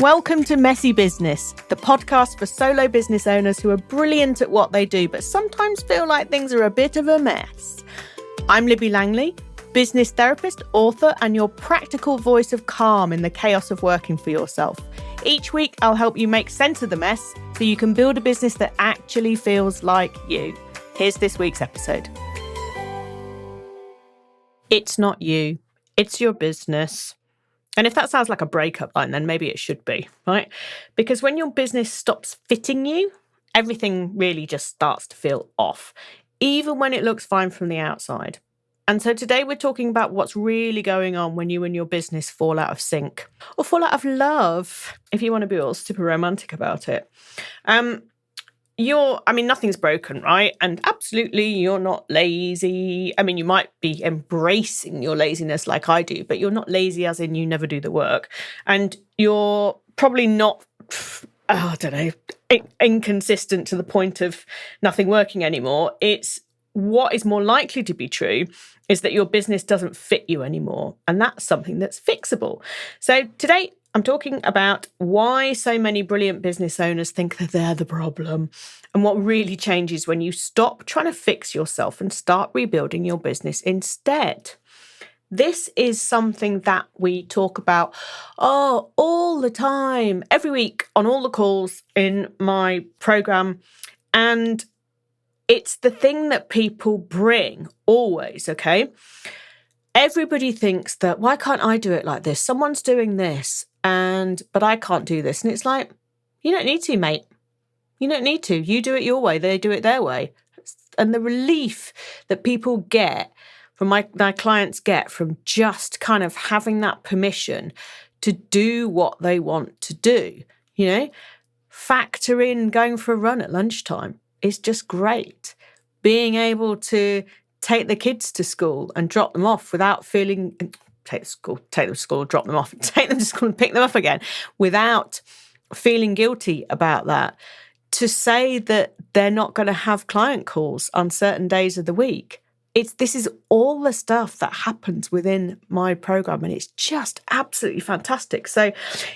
Welcome to Messy Business, the podcast for solo business owners who are brilliant at what they do, but sometimes feel like things are a bit of a mess. I'm Libby Langley, business therapist, author, and your practical voice of calm in the chaos of working for yourself. Each week, I'll help you make sense of the mess so you can build a business that actually feels like you. Here's this week's episode. It's not you, it's your business. And if that sounds like a breakup line, then maybe it should be, right? Because when your business stops fitting you, everything really just starts to feel off, even when it looks fine from the outside. And so today we're talking about what's really going on when you and your business fall out of sync or fall out of love, if you want to be all super romantic about it. Nothing's broken, right? And absolutely, you're not lazy. I mean, you might be embracing your laziness like I do, but you're not lazy as in you never do the work. And you're probably not, inconsistent to the point of nothing working anymore. It's what is more likely to be true is that your business doesn't fit you anymore. And that's something that's fixable. So today, I'm talking about why so many brilliant business owners think that they're the problem and what really changes when you stop trying to fix yourself and start rebuilding your business instead. This is something that we talk about all the time, every week on all the calls in my program. And it's the thing that people bring always, okay? Everybody thinks that, why can't I do it like this? Someone's doing this. But I can't do this. And it's like, you don't need to, mate. You don't need to. You do it your way. They do it their way. And the relief that people get from my clients get from just kind of having that permission to do what they want to do, factor in going for a run at lunchtime is just great. Being able to take the kids to school and drop them off without feeling... Take them to school, drop them off, take them to school and pick them up again without feeling guilty about that. To say that they're not going to have client calls on certain days of the week. This is all the stuff that happens within my program, and it's just absolutely fantastic. So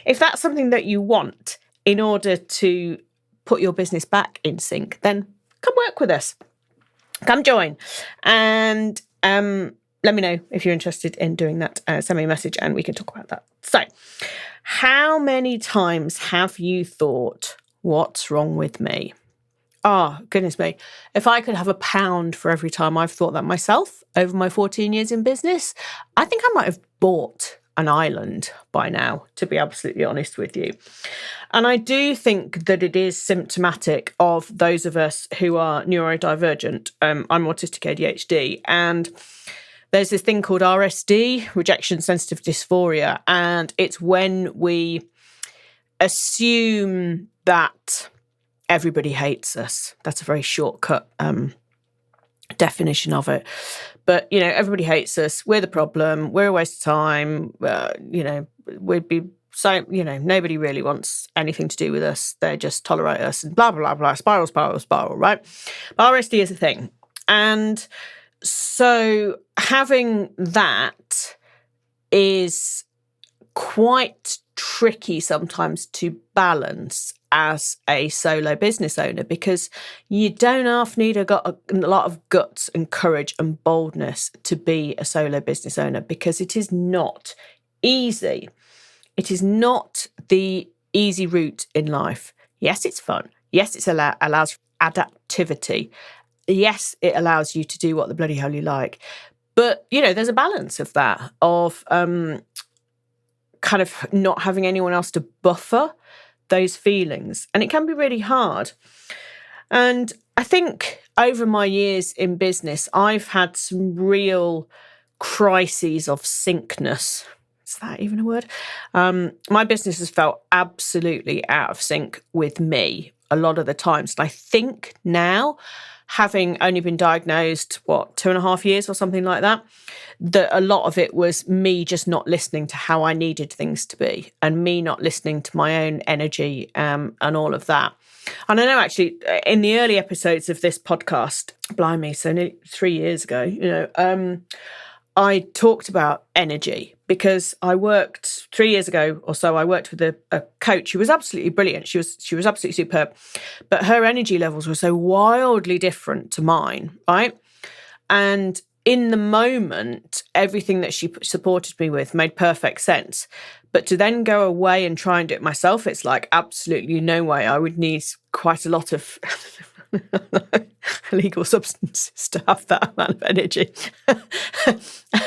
if that's something that you want in order to put your business back in sync, then come work with us. Come join. And let me know if you're interested in doing that. Send me a message and we can talk about that. So, how many times have you thought, what's wrong with me? Oh, goodness me. If I could have £1 for every time I've thought that myself over my 14 years in business, I think I might have bought an island by now, to be absolutely honest with you. And I do think that it is symptomatic of those of us who are neurodivergent. I'm autistic ADHD, and there's this thing called RSD, rejection sensitive dysphoria, and it's when we assume that everybody hates us. That's a very shortcut definition of it. But, everybody hates us. We're the problem. We're a waste of time. We'd be so, nobody really wants anything to do with us. They just tolerate us and blah, blah, blah, spiral, right? But RSD is a thing. And so having that is quite tricky sometimes to balance as a solo business owner, because you don't half need a lot of guts and courage and boldness to be a solo business owner, because it is not easy. It is not the easy route in life. Yes, it's fun. Yes, it allows adaptivity. Yes, it allows you to do what the bloody hell you like. But, there's a balance of that, of kind of not having anyone else to buffer those feelings. And it can be really hard. And I think over my years in business, I've had some real crises of syncness. Is that even a word? My business has felt absolutely out of sync with me a lot of the times. And I think now, having only been diagnosed, 2.5 years or something like that a lot of it was me just not listening to how I needed things to be, and me not listening to my own energy and all of that. And I know actually in the early episodes of this podcast, blimey, so nearly 3 years ago, I talked about energy, because I worked 3 years ago or so, I worked with a coach who was absolutely brilliant. She was absolutely superb, but her energy levels were so wildly different to mine, right? And in the moment, everything that she supported me with made perfect sense. But to then go away and try and do it myself, it's like absolutely no way. I would need quite a lot of illegal substances to have that amount of energy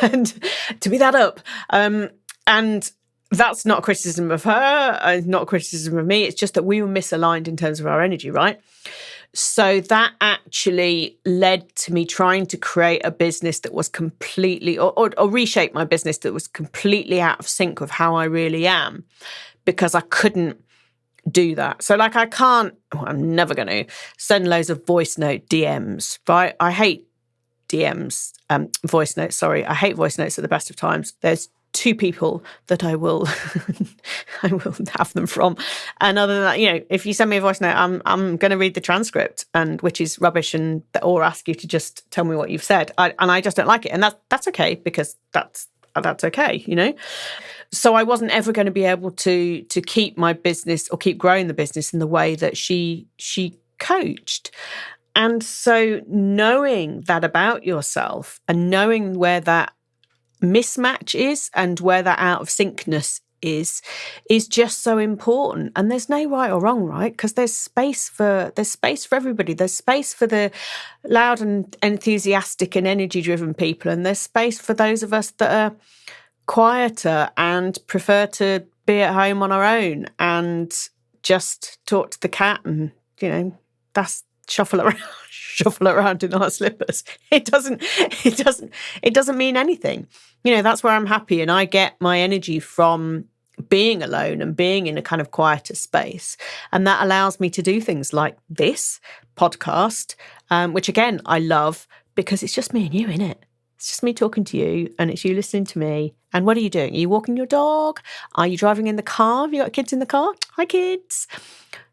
and to be that up. And that's not a criticism of her, not a criticism of me. It's just that we were misaligned in terms of our energy, right? So that actually led to me trying to create a business that was completely, or reshape my business that was completely out of sync with how I really am, because I couldn't do that. So like I'm never going to send loads of voice note DMs, right? I hate DMs, voice notes, sorry. I hate voice notes at the best of times. There's 2 people that I will have them from. And other than that, if you send me a voice note, I'm going to read the transcript, and which is rubbish, or ask you to just tell me what you've said. And I just don't like it. And that's okay, because that's okay, So I wasn't ever going to be able to keep my business or keep growing the business in the way that she coached. And so knowing that about yourself and knowing where that mismatch is and where that out of syncness is just so important. And there's no right or wrong, right? Because there's space for everybody. There's space for the loud and enthusiastic and energy driven people, and there's space for those of us that are quieter and prefer to be at home on our own and just talk to the cat and that's shuffle around in our slippers. It doesn't mean anything. That's where I'm happy, and I get my energy from being alone and being in a kind of quieter space. And that allows me to do things like this podcast, which again, I love because it's just me and you, innit? It's just me talking to you and it's you listening to me. And what are you doing? Are you walking your dog? Are you driving in the car? Have you got kids in the car? Hi, kids.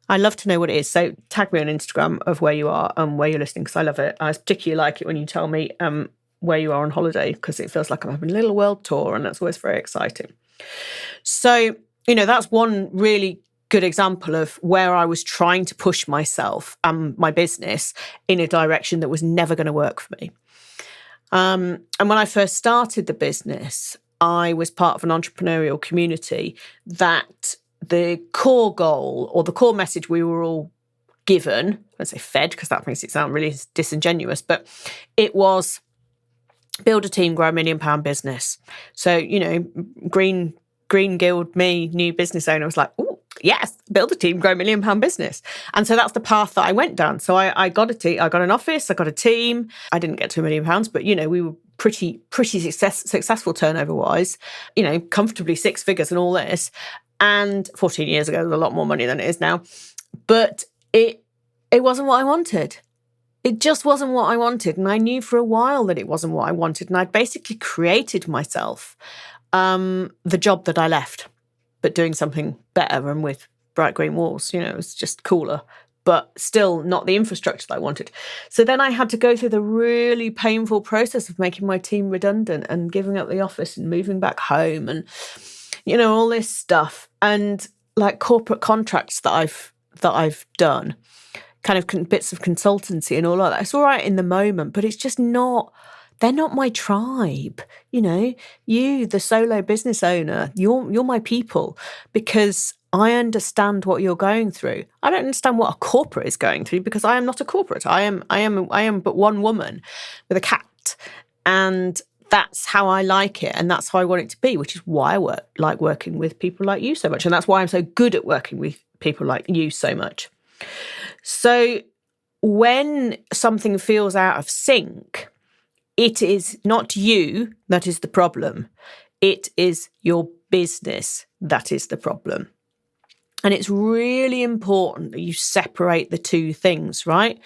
I love to know what it is. So tag me on Instagram of where you are and where you're listening, because I love it. I particularly like it when you tell me where you are on holiday, because it feels like I'm having a little world tour, and that's always very exciting. So, that's one really good example of where I was trying to push myself and my business in a direction that was never going to work for me. And when I first started the business, I was part of an entrepreneurial community that the core goal or the core message we were all given, let's say fed, because that makes it sound really disingenuous, but it was build a team, grow £1 million business. So, Green Guild, me, new business owner, was like, oh, yes, build a team, grow £1 million business. And so that's the path that I went down. So I got a team, I got an office, I got a team. I didn't get to £1 million, but, we were pretty successful turnover wise, comfortably 6 figures and all this. And 14 years ago, there was a lot more money than it is now. But it wasn't what I wanted. It just wasn't what I wanted. And I knew for a while that it wasn't what I wanted. And I'd basically created myself the job that I left, but doing something better and with bright green walls. It was just cooler, but still not the infrastructure that I wanted. So then I had to go through the really painful process of making my team redundant and giving up the office and moving back home and all this stuff, and like corporate contracts that I've done, kind of bits of consultancy and all of that. It's all right in the moment, but it's just not. They're not my tribe. You, the solo business owner, you're my people, because I understand what you're going through. I don't understand what a corporate is going through, because I am not a corporate. I am but one woman with a cat, and that's how I like it, and that's how I want it to be, which is why I like working with people like you so much, and that's why I'm so good at working with people like you so much. So when something feels out of sync, it is not you that is the problem. It is your business that is the problem. And it's really important that you separate the two things, right?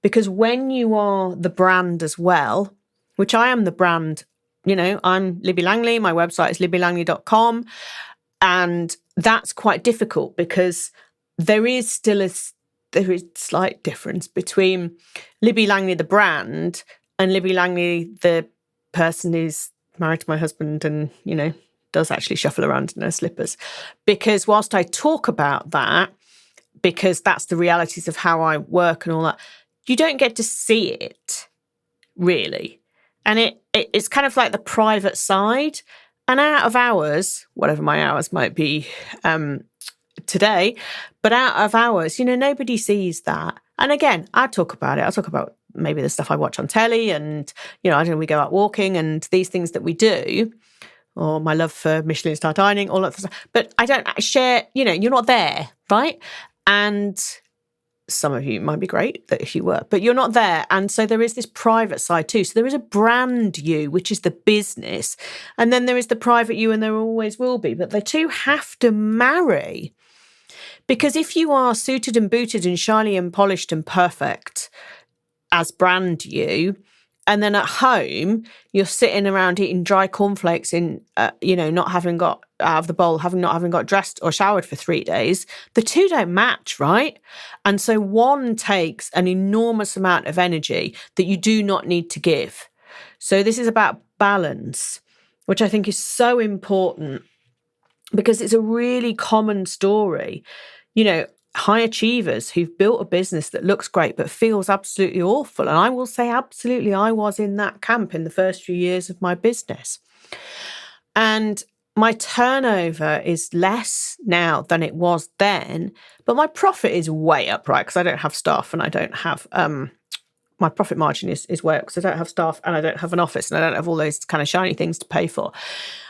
Because when you are the brand as well, which I am the brand, I'm Libby Langley, my website is libbylangley.com. And that's quite difficult because there is slight difference between Libby Langley, the brand, and Libby Langley, the person who's married to my husband and, does actually shuffle around in her slippers. Because whilst I talk about that, because that's the realities of how I work and all that, you don't get to see it, really. And it's kind of like the private side. And out of hours, whatever my hours might be today, but out of hours, nobody sees that. And again, I talk about it. I talk about maybe the stuff I watch on telly and, I don't know, we go out walking and these things that we do, or my love for Michelin star dining, all that stuff. But I don't share, you're not there, right? And some of you might be great that if you were, but you're not there. And so there is this private side too. So there is a brand you, which is the business. And then there is the private you, and there always will be. But the two have to marry. Because if you are suited and booted and shiny and polished and perfect as brand you, and then at home, you're sitting around eating dry cornflakes in, not having got out of the bowl, not having got dressed or showered for 3 days, the two don't match, right? And so one takes an enormous amount of energy that you do not need to give. So this is about balance, which I think is so important because it's a really common story. High achievers who've built a business that looks great but feels absolutely awful. And I will say absolutely, I was in that camp in the first few years of my business. And my turnover is less now than it was then, but my profit is way up, right? Because I don't have staff and I don't have, my profit margin is way up because I don't have staff and I don't have an office and I don't have all those kind of shiny things to pay for.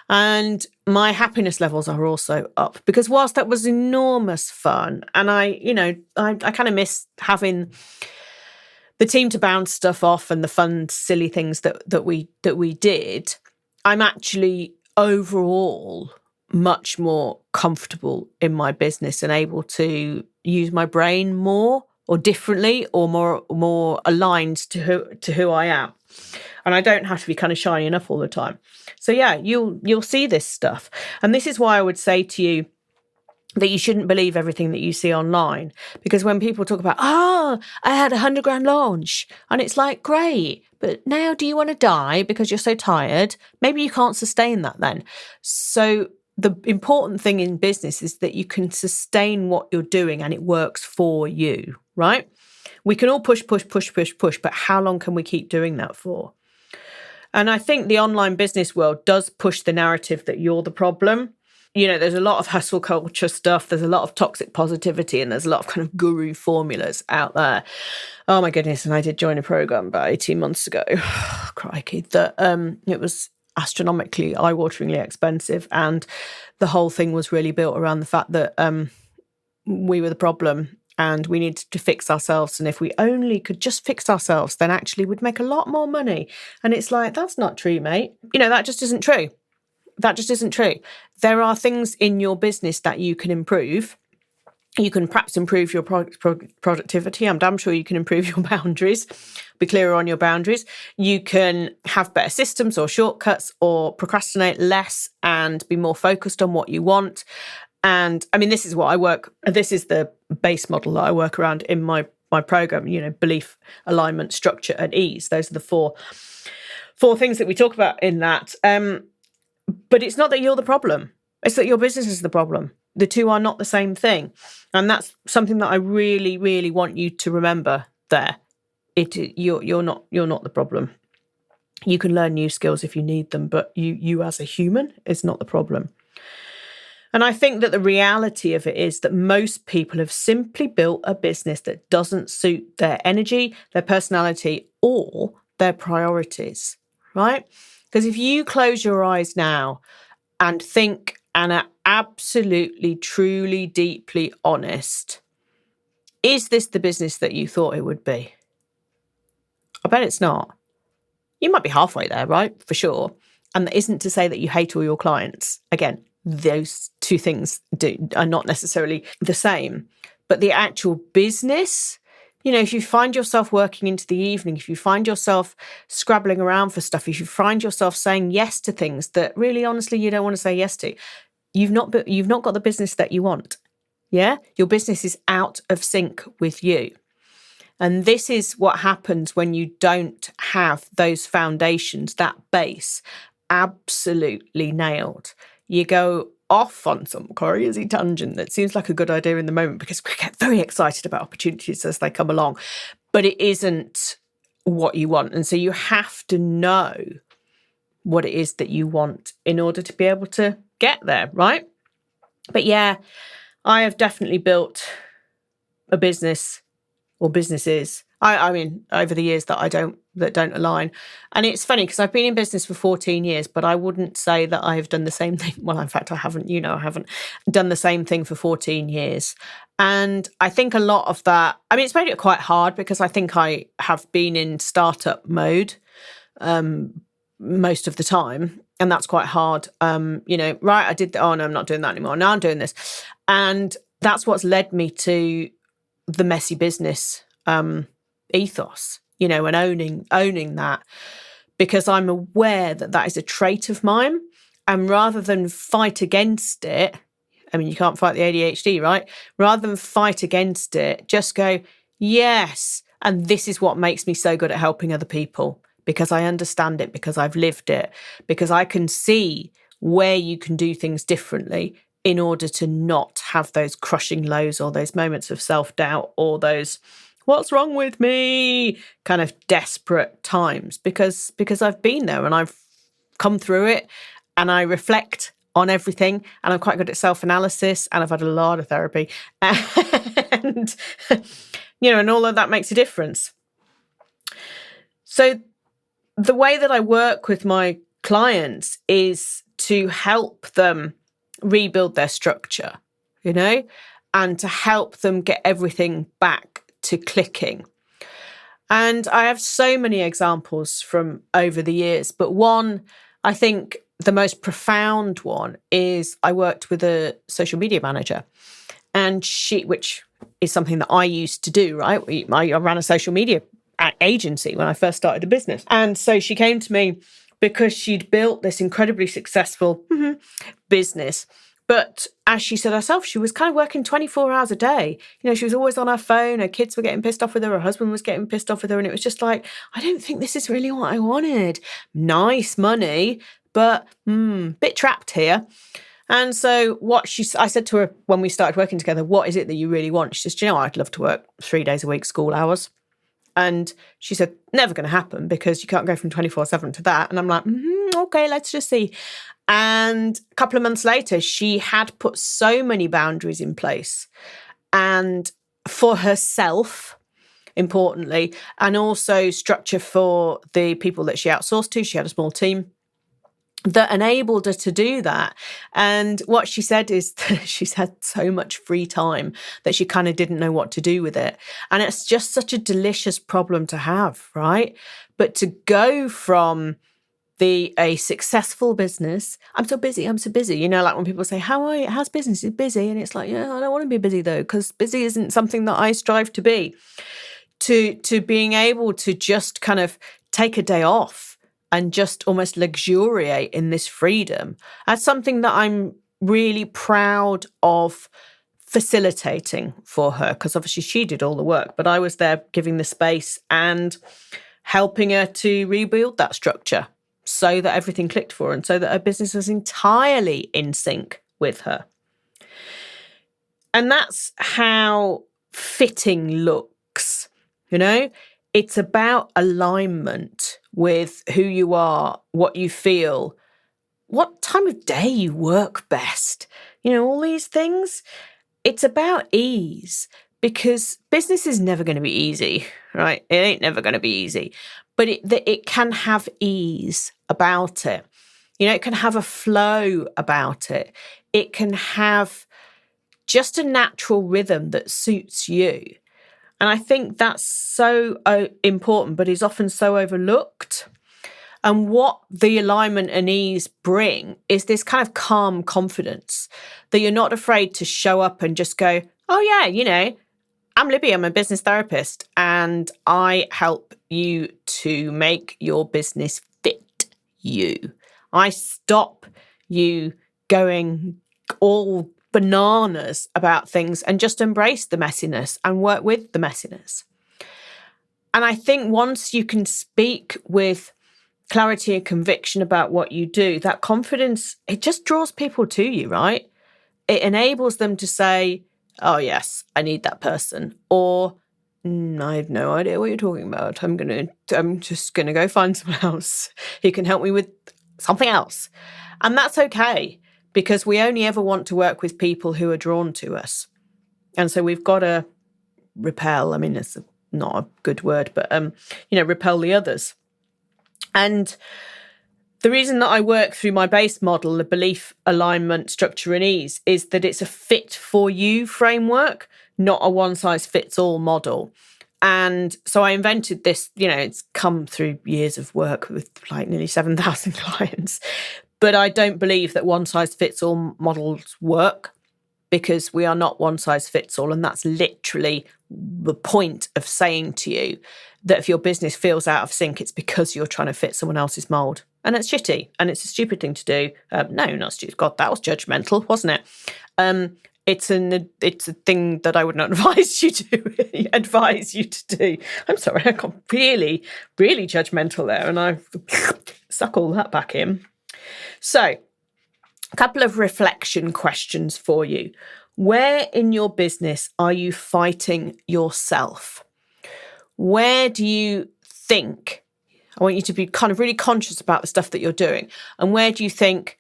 And my happiness levels are also up because whilst that was enormous fun, and I kind of miss having the team to bounce stuff off and the fun, silly things that we did, I'm actually overall much more comfortable in my business and able to use my brain more or differently or more aligned to who I am. And I don't have to be kind of shining up all the time. So yeah, you'll see this stuff. And this is why I would say to you that you shouldn't believe everything that you see online. Because when people talk about, I had $100,000 launch, and it's like, great, but now do you want to die because you're so tired? Maybe you can't sustain that then. So the important thing in business is that you can sustain what you're doing and it works for you, right? We can all push, but how long can we keep doing that for? And I think the online business world does push the narrative that you're the problem. There's a lot of hustle culture stuff. There's a lot of toxic positivity and there's a lot of kind of guru formulas out there. Oh my goodness. And I did join a program about 18 months ago. Crikey. That it was astronomically, eye-wateringly expensive. And the whole thing was really built around the fact that we were the problem and we needed to fix ourselves. And if we only could just fix ourselves, then actually we'd make a lot more money. And it's like, that's not true, mate. That just isn't true. That just isn't true. There are things in your business that you can improve. You can perhaps improve your productivity. I'm damn sure you can improve your boundaries, be clearer on your boundaries. You can have better systems or shortcuts or procrastinate less and be more focused on what you want. And I mean, this is the base model that I work around in my program, belief, alignment, structure, and ease. Those are the four things that we talk about in that. But it's not that you're the problem. It's that your business is the problem. The two are not the same thing. And that's something that I really, really want you to remember there. You're not the problem. You can learn new skills if you need them, but you as a human is not the problem. And I think that the reality of it is that most people have simply built a business that doesn't suit their energy, their personality, or their priorities, right? Because if you close your eyes now and think and are absolutely, truly, deeply honest, is this the business that you thought it would be? I bet it's not. You might be halfway there, right? For sure. And that isn't to say that you hate all your clients. Again, those two things are not necessarily the same. But the actual business, if you find yourself working into the evening, if you find yourself scrabbling around for stuff, if you find yourself saying yes to things that really, honestly, you don't want to say yes to, you've not got the business that you want. Yeah? Your business is out of sync with you. And this is what happens when you don't have those foundations, that base, absolutely nailed. you go off on some crazy tangent that seems like a good idea in the moment because we get very excited about opportunities as they come along, but it isn't what you want. And so you have to know what it is that you want in order to be able to get there, right? But yeah, I have definitely built a business or businesses, I mean, over the years that don't align. And it's funny because I've been in business for 14 years, but I wouldn't say that I have done the same thing. Well, in fact, I haven't, I haven't done the same thing for 14 years. And I think a lot of that, I mean, it's made it quite hard because I think I have been in startup mode most of the time. And that's quite hard. Right, I did, oh no, I'm not doing that anymore. Now I'm doing this. And that's what's led me to the messy business ethos, and owning that, because I'm aware that that is a trait of mine. And rather than fight against it, I mean, you can't fight the ADHD, right? Rather than fight against it, just go, yes. And this is what makes me so good at helping other people, because I understand it, because I've lived it, because I can see where you can do things differently in order to not have those crushing lows or those moments of self-doubt or those what's wrong with me kind of desperate times, because I've been there and I've come through it and I reflect on everything and I'm quite good at self-analysis and I've had a lot of therapy and and all of that makes a difference. So the way that I work with my clients is to help them rebuild their structure, and to help them get everything back to clicking. And I have so many examples from over the years, but one, I think the most profound one is I worked with a social media manager, and which is something that I used to do, right? I ran a social media agency when I first started a business. And so she came to me because she'd built this incredibly successful business. But as she said herself, she was kind of working 24 hours a day. She was always on her phone. Her kids were getting pissed off with her. Her husband was getting pissed off with her. And it was just like, I don't think this is really what I wanted. Nice money, but bit trapped here. And so I said to her when we started working together, what is it that you really want? She says, I'd love to work 3 days a week, school hours. And she said, never going to happen because you can't go from 24/7 to that. And I'm like, okay, let's just see. And a couple of months later, she had put so many boundaries in place, and for herself, importantly, and also structure for the people that she outsourced to. She had a small team that enabled her to do that. And what she said is that she's had so much free time that she kind of didn't know what to do with it. And it's just such a delicious problem to have, right? But to go from a successful business, I'm so busy. Like when people say, how are you? How's business? Is busy? And it's like, I don't want to be busy though, because busy isn't something that I strive to be. To being able to just kind of take a day off and just almost luxuriate in this freedom. That's something that I'm really proud of facilitating for her, because obviously she did all the work, but I was there giving the space and helping her to rebuild that structure so that everything clicked for her and so that her business was entirely in sync with her. And that's how fitting looks, It's about alignment with who you are, what you feel, what time of day you work best, all these things. It's about ease, because business is never going to be easy, right? It ain't never going to be easy, but it can have ease about it. It can have a flow about it. It can have just a natural rhythm that suits you. And I think that's so important, but is often so overlooked. And what the alignment and ease bring is this kind of calm confidence that you're not afraid to show up and just go, oh yeah, I'm Libby, I'm a business therapist, and I help you to make your business fit you. I stop you going all bananas about things and just embrace the messiness and work with the messiness. And I think once you can speak with clarity and conviction about what you do, that confidence, it just draws people to you, right? It enables them to say, oh, yes, I need that person. Or, I have no idea what you're talking about. I'm just going to go find someone else who can help me with something else. And that's okay, because we only ever want to work with people who are drawn to us. And so we've got to repel. I mean, it's not a good word, but, repel the others. And the reason that I work through my base model, the belief, alignment, structure, and ease, is that it's a fit for you framework, not a one size fits all model. And so I invented this, it's come through years of work with like nearly 7,000 clients. But I don't believe that one size fits all models work, because we are not one size fits all. And that's literally the point of saying to you that if your business feels out of sync, it's because you're trying to fit someone else's mold. And it's shitty, and it's a stupid thing to do. No, not stupid. God, that was judgmental, wasn't it? It's a thing that I would not advise you to do. I'm sorry, I got really, really judgmental there, and I suck all that back in. So, a couple of reflection questions for you. Where in your business are you fighting yourself? Where do you think, I want you to be kind of really conscious about the stuff that you're doing, and where do you think,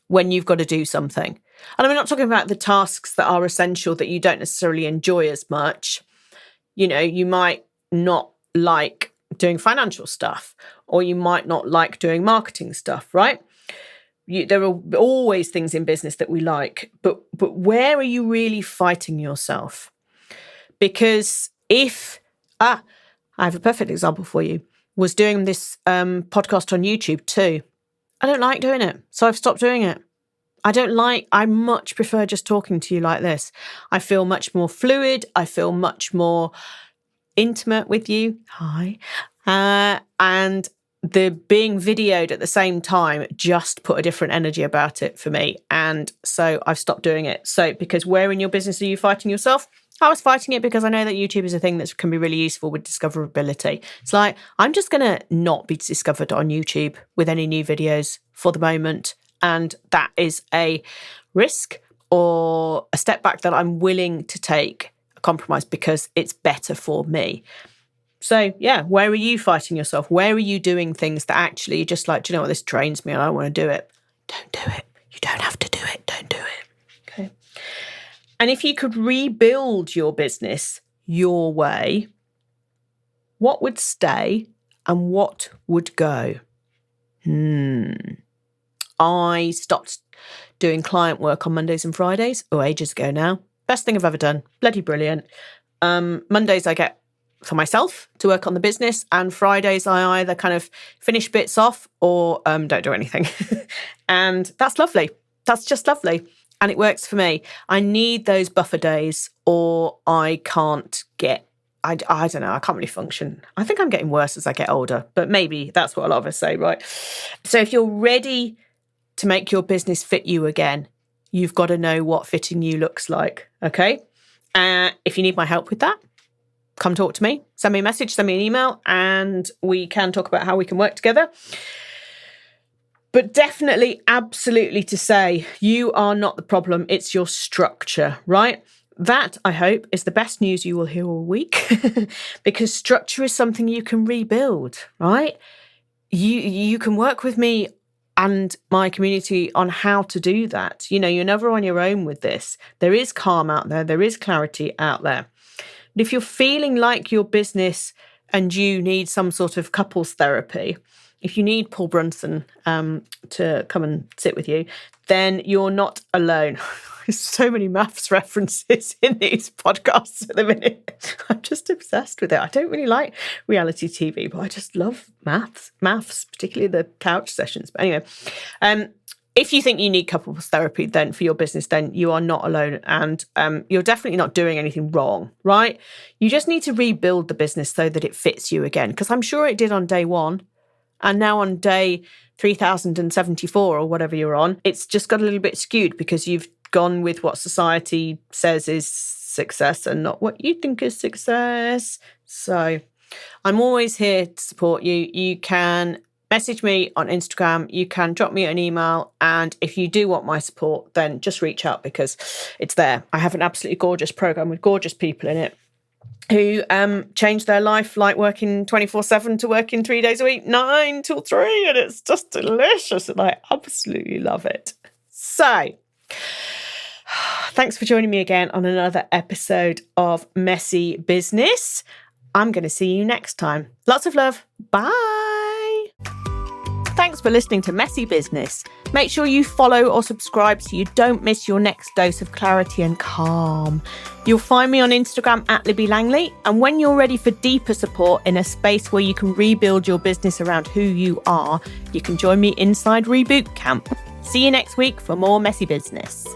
when you've got to do something? And I'm not talking about the tasks that are essential that you don't necessarily enjoy as much. You might not like doing financial stuff, or you might not like doing marketing stuff, right? There are always things in business that we like, but where are you really fighting yourself? Because if, I have a perfect example for you, was doing this podcast on YouTube too. I don't like doing it, so I've stopped doing it. I much prefer just talking to you like this. I feel much more fluid. I feel much more intimate with you. Hi. And the being videoed at the same time just put a different energy about it for me. And so I've stopped doing it. So, because where in your business are you fighting yourself? I was fighting it because I know that YouTube is a thing that can be really useful with discoverability. It's like, I'm just going to not be discovered on YouTube with any new videos for the moment. And that is a risk or a step back that I'm willing to take, a compromise, because it's better for me. So, yeah, where are you fighting yourself? Where are you doing things that actually you're just like, do you know what, this drains me and I don't want to do it? Don't do it. You don't have to do it. Don't do it. Okay. And if you could rebuild your business your way, what would stay and what would go? I stopped doing client work on Mondays and Fridays, ages ago now. Best thing I've ever done. Bloody brilliant. Mondays I get for myself to work on the business, and Fridays I either kind of finish bits off or don't do anything. And that's lovely. That's just lovely. And it works for me. I need those buffer days, or I can't get, I don't know, I can't really function. I think I'm getting worse as I get older, but maybe that's what a lot of us say, right? So if you're ready to make your business fit you again, you've got to know what fitting you looks like, okay? If you need my help with that, come talk to me. Send me a message, send me an email, and we can talk about how we can work together. But definitely, absolutely to say, you are not the problem, it's your structure, right? That, I hope, is the best news you will hear all week, because structure is something you can rebuild, right? You can work with me and my community on how to do that. You're never on your own with this. There is calm out there. There is clarity out there. But if you're feeling like your business and you need some sort of couples therapy, if you need Paul Brunson to come and sit with you, then you're not alone. There's so many maths references in these podcasts at the minute. I'm just obsessed with it. I don't really like reality TV, but I just love maths, particularly the couch sessions. But anyway, if you think you need couples therapy then for your business, then you are not alone, and you're definitely not doing anything wrong, right? You just need to rebuild the business so that it fits you again, because I'm sure it did on day one. And now on day 3074 or whatever you're on, it's just got a little bit skewed because you've gone with what society says is success and not what you think is success. So I'm always here to support you. You can message me on Instagram, you can drop me an email, and if you do want my support, then just reach out because it's there. I have an absolutely gorgeous program with gorgeous people in it who changed their life, like working 24/7 to working 3 days a week, 9 till 3, and it's just delicious, and I absolutely love it. So thanks for joining me again on another episode of Messy Business. I'm going to see you next time. Lots of love. Bye. Thanks for listening to Messy Business. Make sure you follow or subscribe so you don't miss your next dose of clarity and calm. You'll find me on Instagram at Libby Langley. And when you're ready for deeper support in a space where you can rebuild your business around who you are, you can join me inside Reboot Camp. See you next week for more Messy Business.